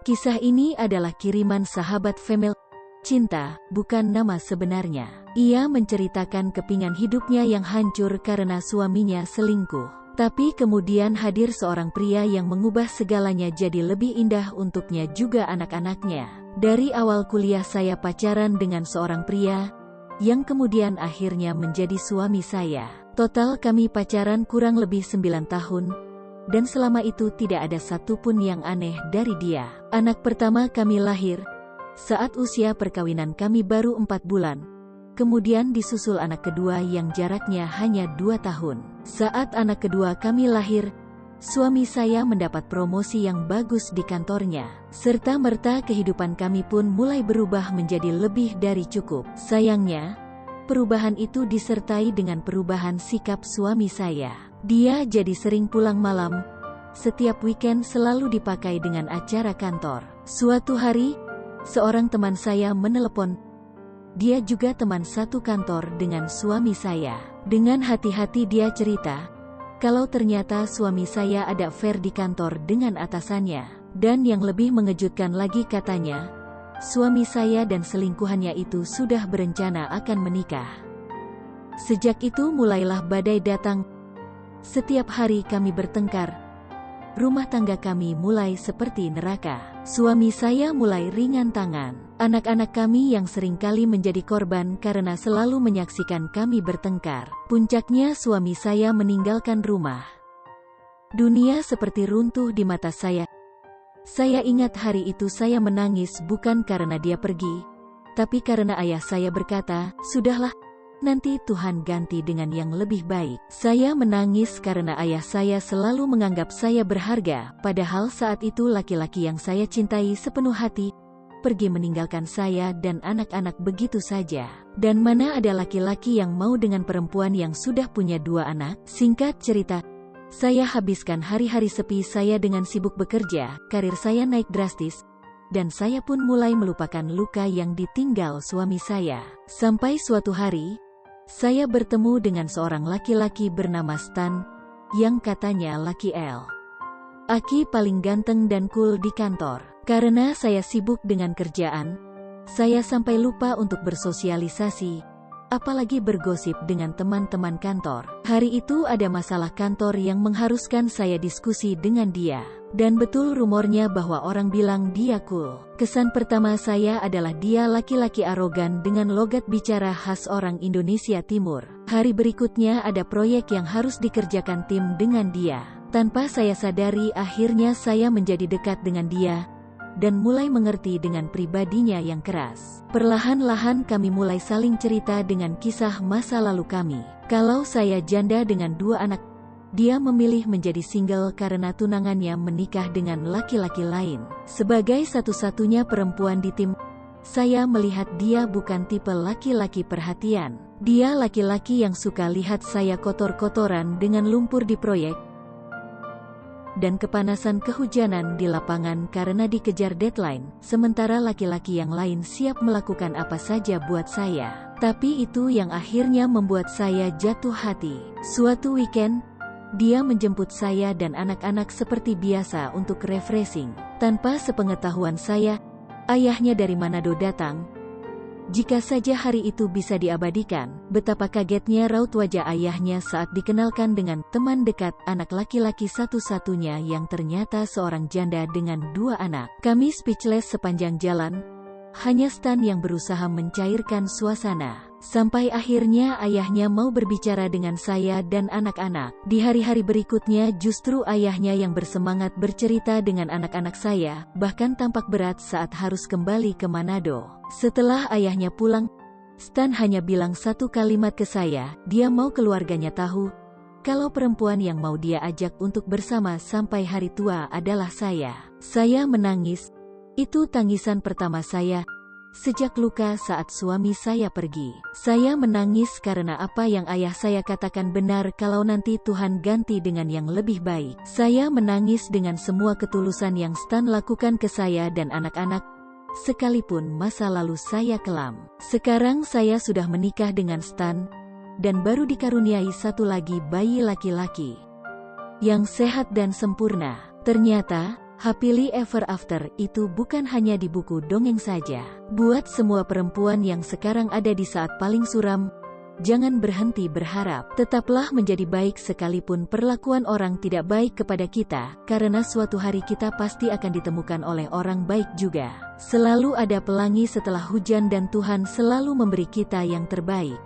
Kisah ini adalah kiriman sahabat Female Cinta, bukan nama sebenarnya. Ia menceritakan kepingan hidupnya yang hancur karena suaminya selingkuh. Tapi kemudian hadir seorang pria yang mengubah segalanya jadi lebih indah untuknya juga anak-anaknya. Dari awal kuliah saya pacaran dengan seorang pria, yang kemudian akhirnya menjadi suami saya. Total kami pacaran kurang lebih 9 tahun. Dan selama itu tidak ada satupun yang aneh dari dia. Anak pertama kami lahir saat usia perkawinan kami baru 4 bulan. Kemudian disusul anak kedua yang jaraknya hanya 2 tahun. Saat anak kedua kami lahir, suami saya mendapat promosi yang bagus di kantornya. Serta-merta kehidupan kami pun mulai berubah menjadi lebih dari cukup. Sayangnya, perubahan itu disertai dengan perubahan sikap suami saya. Dia jadi sering pulang malam. Setiap weekend selalu dipakai dengan acara kantor. Suatu hari, seorang teman saya menelepon. Dia juga teman satu kantor dengan suami saya. Dengan hati-hati dia cerita, kalau ternyata suami saya ada affair di kantor dengan atasannya. Dan yang lebih mengejutkan lagi katanya, suami saya dan selingkuhannya itu sudah berencana akan menikah. Sejak itu mulailah badai datang. Setiap hari kami bertengkar. Rumah tangga kami mulai seperti neraka. Suami saya mulai ringan tangan. Anak-anak kami yang seringkali menjadi korban karena selalu menyaksikan kami bertengkar. Puncaknya suami saya meninggalkan rumah. Dunia seperti runtuh di mata saya. Saya ingat hari itu saya menangis bukan karena dia pergi, tapi karena ayah saya berkata, "Sudahlah, nanti Tuhan ganti dengan yang lebih baik." Saya menangis karena ayah saya selalu menganggap saya berharga, padahal saat itu laki-laki yang saya cintai sepenuh hati pergi meninggalkan saya dan anak-anak begitu saja. Dan mana ada laki-laki yang mau dengan perempuan yang sudah punya 2 anak? Singkat cerita, saya habiskan hari-hari sepi saya dengan sibuk bekerja, karir saya naik drastis, dan saya pun mulai melupakan luka yang ditinggal suami saya. Sampai suatu hari, saya bertemu dengan seorang laki-laki bernama Stan, yang katanya laki Aki paling ganteng dan cool di kantor. Karena saya sibuk dengan kerjaan, saya sampai lupa untuk bersosialisasi, apalagi bergosip dengan teman-teman kantor. Hari itu ada masalah kantor yang mengharuskan saya diskusi dengan dia. Dan betul rumornya bahwa orang bilang dia cool. Kesan pertama saya adalah dia laki-laki arogan dengan logat bicara khas orang Indonesia Timur. Hari berikutnya ada proyek yang harus dikerjakan tim dengan dia. Tanpa saya sadari akhirnya saya menjadi dekat dengan dia, dan mulai mengerti dengan pribadinya yang keras. Perlahan-lahan kami mulai saling cerita dengan kisah masa lalu kami. Kalau saya janda dengan 2 anak, dia memilih menjadi single karena tunangannya menikah dengan laki-laki lain. Sebagai satu-satunya perempuan di tim, saya melihat dia bukan tipe laki-laki perhatian. Dia laki-laki yang suka lihat saya kotor-kotoran dengan lumpur di proyek, dan kepanasan kehujanan di lapangan karena dikejar deadline, sementara laki-laki yang lain siap melakukan apa saja buat saya. Tapi itu yang akhirnya membuat saya jatuh hati. Suatu weekend, dia menjemput saya dan anak-anak seperti biasa untuk refreshing. Tanpa sepengetahuan saya, ayahnya dari Manado datang. Jika saja hari itu bisa diabadikan, betapa kagetnya raut wajah ayahnya saat dikenalkan dengan teman dekat, anak laki-laki satu-satunya yang ternyata seorang janda dengan 2 anak. Kami speechless sepanjang jalan, hanya Stan yang berusaha mencairkan suasana. Sampai akhirnya ayahnya mau berbicara dengan saya dan anak-anak. Di hari-hari berikutnya justru ayahnya yang bersemangat bercerita dengan anak-anak saya, bahkan tampak berat saat harus kembali ke Manado. Setelah ayahnya pulang, Stan hanya bilang satu kalimat ke saya, dia mau keluarganya tahu, kalau perempuan yang mau dia ajak untuk bersama sampai hari tua adalah saya. Saya menangis, itu tangisan pertama saya sejak luka saat suami saya pergi. Saya menangis karena apa yang ayah saya katakan benar kalau nanti Tuhan ganti dengan yang lebih baik. Saya menangis dengan semua ketulusan yang Stan lakukan ke saya dan anak-anak, sekalipun masa lalu saya kelam. Sekarang saya sudah menikah dengan Stan, dan baru dikaruniai satu lagi bayi laki-laki yang sehat dan sempurna. Ternyata, Happily Ever After itu bukan hanya di buku dongeng saja. Buat semua perempuan yang sekarang ada di saat paling suram, jangan berhenti berharap. Tetaplah menjadi baik sekalipun perlakuan orang tidak baik kepada kita, karena suatu hari kita pasti akan ditemukan oleh orang baik juga. Selalu ada pelangi setelah hujan dan Tuhan selalu memberi kita yang terbaik.